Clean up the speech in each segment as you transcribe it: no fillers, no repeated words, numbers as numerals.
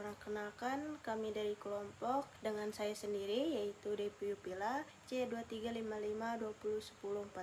Perkenalkan, kami dari kelompok dengan saya sendiri yaitu Devi Yupila C2355201040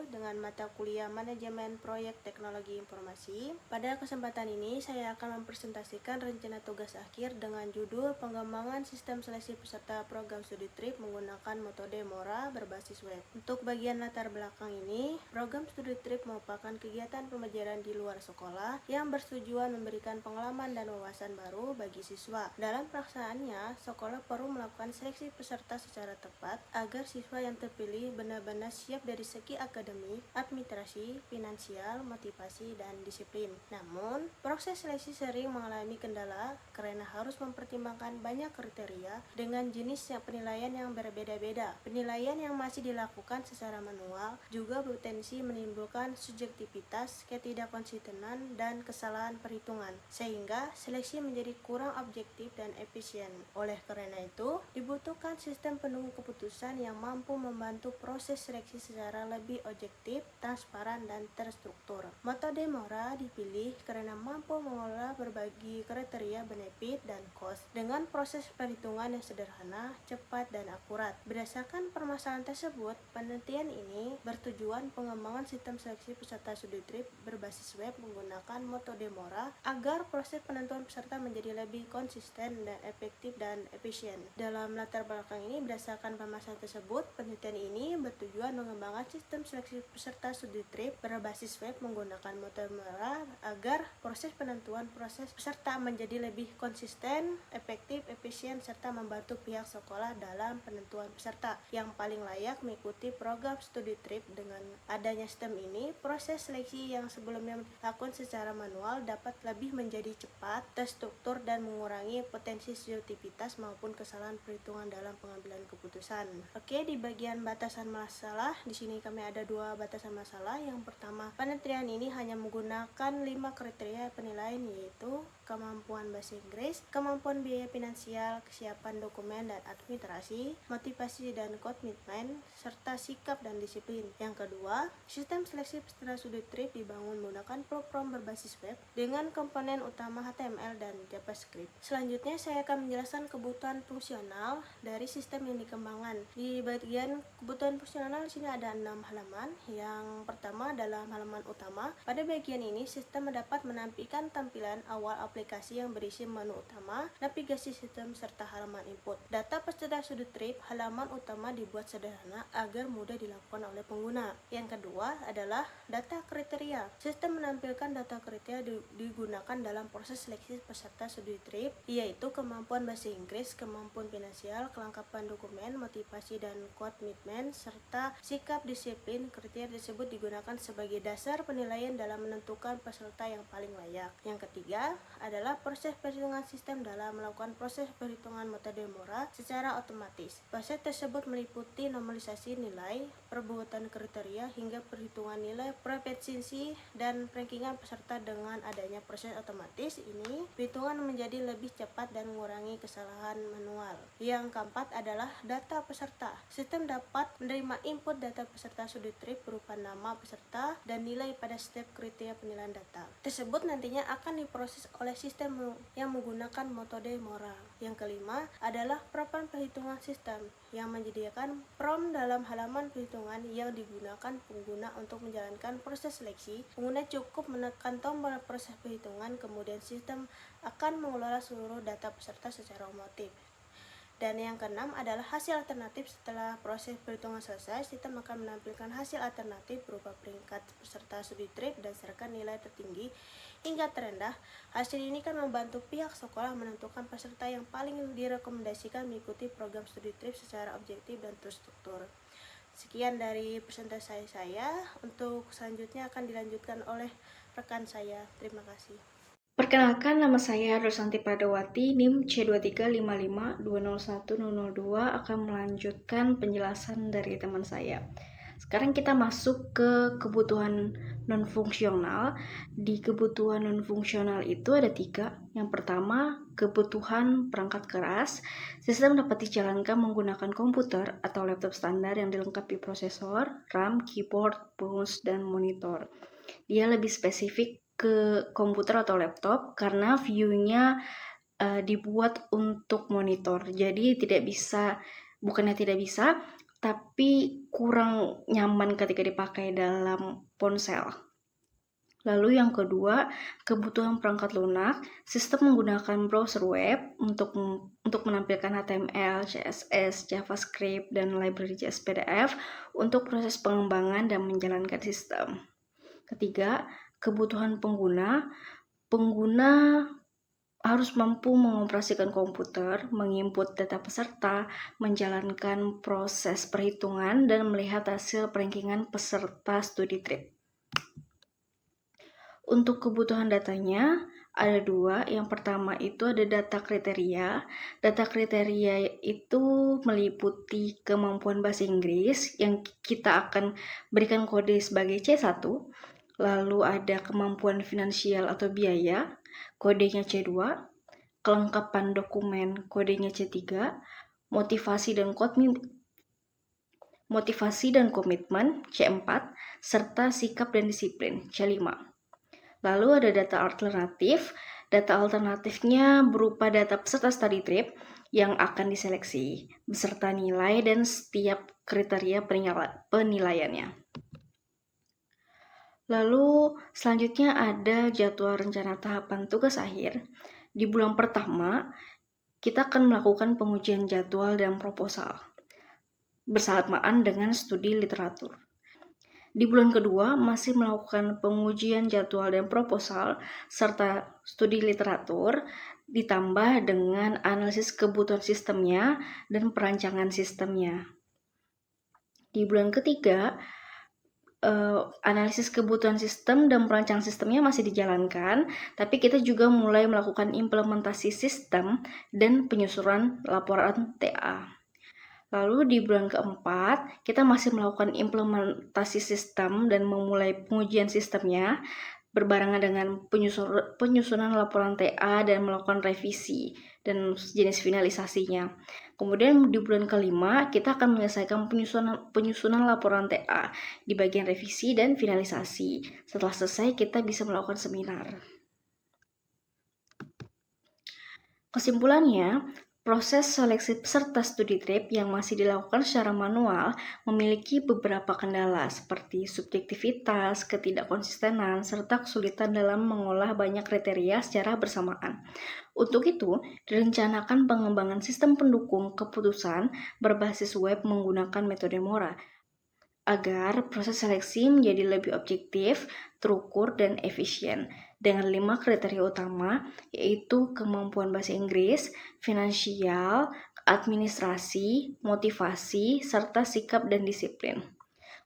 dengan mata kuliah Manajemen Proyek Teknologi Informasi. Pada kesempatan ini saya akan mempresentasikan rencana tugas akhir dengan judul Pengembangan Sistem Seleksi Peserta Program Studi Trip menggunakan metode Mora berbasis web. Untuk bagian latar belakang ini, program studi trip merupakan kegiatan pembelajaran di luar sekolah yang bertujuan memberikan pengalaman dan wawasan baru bagi siswa. Dalam pelaksanaannya, sekolah perlu melakukan seleksi peserta secara tepat agar siswa yang terpilih benar-benar siap dari segi akademik, administrasi, finansial, motivasi, dan disiplin. Namun, proses seleksi sering mengalami kendala karena harus mempertimbangkan banyak kriteria dengan jenis penilaian yang berbeda-beda. Penilaian yang masih dilakukan secara manual juga berpotensi menimbulkan subjektivitas, ketidakkonsistenan, dan kesalahan perhitungan, sehingga seleksi menjadi kurang objektif dan efisien. Oleh karena itu, dibutuhkan sistem penunggu keputusan yang mampu membantu proses seleksi secara lebih objektif, transparan, dan terstruktur. Metode Mora dipilih karena mampu mengelola berbagai kriteria benefit dan cost dengan proses perhitungan yang sederhana, cepat, dan akurat. Berdasarkan permasalahan tersebut, penelitian ini bertujuan pengembangan sistem seleksi peserta studi trip berbasis web menggunakan metode Mora agar proses penentuan peserta menjadi lebih konsisten dan efektif dan efisien. Dalam latar belakang ini, berdasarkan permasalahan tersebut, penelitian ini bertujuan mengembangkan sistem seleksi peserta studi trip berbasis web menggunakan metode Mora agar proses penentuan proses peserta menjadi lebih konsisten, efektif, efisien, serta membantu pihak sekolah dalam penentuan peserta yang paling layak mengikuti program studi trip. Dengan adanya sistem ini, proses seleksi yang sebelumnya dilakukan secara manual dapat lebih menjadi cepat, terstruktur, dan mengurangi potensi subjektivitas maupun kesalahan perhitungan dalam pengambilan keputusan. Oke, di bagian batasan masalah, di sini kami ada dua batasan masalah. Yang pertama, penelitian ini hanya menggunakan 5 kriteria penilaian, yaitu kemampuan bahasa Inggris, kemampuan biaya finansial, kesiapan dokumen dan administrasi, motivasi dan komitmen, serta sikap dan disiplin. Yang kedua, sistem seleksi peserta studi trip dibangun menggunakan platform berbasis web dengan komponen utama HTML dan JavaScript. Selanjutnya, saya akan menjelaskan kebutuhan fungsional dari sistem yang dikembangkan. Di bagian kebutuhan fungsional di sini ada 6 halaman. Yang pertama adalah halaman utama. Pada bagian ini, sistem dapat menampilkan tampilan awal aplikasi yang berisi menu utama, navigasi sistem, serta halaman input. Data peserta studi trip, halaman utama dibuat sederhana agar mudah dilakukan oleh pengguna. Yang kedua adalah data kriteria. Sistem menampilkan data kriteria digunakan dalam proses seleksi peserta studi trip, yaitu kemampuan bahasa Inggris, kemampuan finansial, kelengkapan dokumen, motivasi dan komitmen, serta sikap disiplin. Kriteria tersebut digunakan sebagai dasar penilaian dalam menentukan peserta yang paling layak. Yang ketiga adalah proses perhitungan sistem dalam melakukan proses perhitungan metode Mora secara otomatis. Proses tersebut meliputi normalisasi nilai, perbuatan kriteria, hingga perhitungan nilai proficiency dan rankingan peserta. Dengan adanya proses otomatis ini, perhitungan menjadi lebih cepat dan mengurangi kesalahan manual. Yang keempat adalah data peserta. Sistem dapat menerima input data peserta studi trip berupa nama peserta dan nilai pada setiap kriteria penilaian data. Tersebut nantinya akan diproses oleh sistem yang menggunakan metode Mora. Yang kelima adalah program perhitungan sistem yang menyediakan prompt dalam halaman perhitungan yang digunakan pengguna untuk menjalankan proses seleksi. Pengguna cukup menekan tombol proses perhitungan, kemudian sistem akan mengelola seluruh data peserta secara otomatis. Dan yang keenam adalah hasil alternatif. Setelah proses perhitungan selesai, sistem akan menampilkan hasil alternatif berupa peringkat peserta studi trip berdasarkan nilai tertinggi hingga terendah. Hasil ini kan membantu pihak sekolah menentukan peserta yang paling direkomendasikan mengikuti program studi trip secara objektif dan terstruktur. Sekian dari presentasi saya. Untuk selanjutnya akan dilanjutkan oleh rekan saya. Terima kasih. Perkenalkan, nama saya Rosanti Pradawati, NIM C2355201002, akan melanjutkan penjelasan dari teman saya. Sekarang kita masuk ke kebutuhan non-fungsional. Di kebutuhan non-fungsional itu ada 3. Yang pertama, kebutuhan perangkat keras. Sistem dapat dijalankan menggunakan komputer atau laptop standar yang dilengkapi prosesor, RAM, keyboard, mouse, dan monitor. Dia lebih spesifik ke komputer atau laptop karena view-nya dibuat untuk monitor. Jadi bukannya tidak bisa, tapi kurang nyaman ketika dipakai dalam ponsel. Lalu yang kedua, kebutuhan perangkat lunak. Sistem menggunakan browser web untuk menampilkan HTML, CSS, JavaScript, dan library JS PDF untuk proses pengembangan dan menjalankan sistem. Ketiga, kebutuhan pengguna. Pengguna harus mampu mengoperasikan komputer, menginput data peserta, menjalankan proses perhitungan, dan melihat hasil perankingan peserta studi trip. Untuk kebutuhan datanya, ada dua. Yang pertama itu ada data kriteria. Data kriteria itu meliputi kemampuan bahasa Inggris yang kita akan berikan kode sebagai C1. Lalu ada kemampuan finansial atau biaya, kodenya C2, kelengkapan dokumen, kodenya C3, motivasi dan komitmen, C4, serta sikap dan disiplin, C5. Lalu ada data alternatif. Data alternatifnya berupa data peserta study trip yang akan diseleksi, beserta nilai dan setiap kriteria penilaiannya. Lalu selanjutnya ada jadwal rencana tahapan tugas akhir. Di bulan pertama, kita akan melakukan pengujian jadwal dan proposal bersamaan dengan studi literatur. Di bulan kedua, masih melakukan pengujian jadwal dan proposal serta studi literatur, ditambah dengan analisis kebutuhan sistemnya dan perancangan sistemnya. Di bulan ketiga, analisis kebutuhan sistem dan perancang sistemnya masih dijalankan, tapi kita juga mulai melakukan implementasi sistem dan penyusunan laporan TA. Lalu di bulan keempat, kita masih melakukan implementasi sistem dan memulai pengujian sistemnya, berbarengan dengan penyusunan laporan TA dan melakukan revisi dan jenis finalisasinya. Kemudian di bulan kelima, kita akan menyelesaikan penyusunan laporan TA di bagian revisi dan finalisasi. Setelah selesai, kita bisa melakukan seminar. Kesimpulannya, proses seleksi peserta studi trip yang masih dilakukan secara manual memiliki beberapa kendala seperti subjektivitas, ketidakkonsistenan, serta kesulitan dalam mengolah banyak kriteria secara bersamaan. Untuk itu, direncanakan pengembangan sistem pendukung keputusan berbasis web menggunakan metode Mora agar proses seleksi menjadi lebih objektif, terukur, dan efisien dengan 5 kriteria utama, yaitu kemampuan bahasa Inggris, finansial, administrasi, motivasi, serta sikap dan disiplin.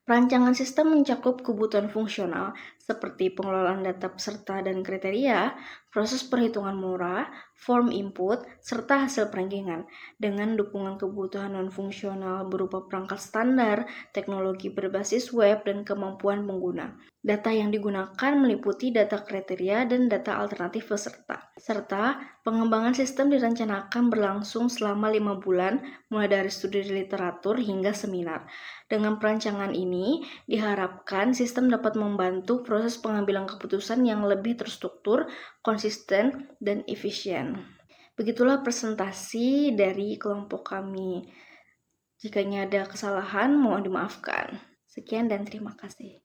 Perancangan sistem mencakup kebutuhan fungsional seperti pengelolaan data peserta dan kriteria, proses perhitungan Mora, form input, serta hasil perankingan dengan dukungan kebutuhan non-fungsional berupa perangkat standar, teknologi berbasis web, dan kemampuan pengguna. Data yang digunakan meliputi data kriteria dan data alternatif peserta. Serta pengembangan sistem direncanakan berlangsung selama 5 bulan mulai dari studi literatur hingga seminar. Dengan perancangan ini, diharapkan sistem dapat membantu proses pengambilan keputusan yang lebih terstruktur, konsisten, dan efisien. Begitulah presentasi dari kelompok kami. Jika ada kesalahan, mohon dimaafkan. Sekian dan terima kasih.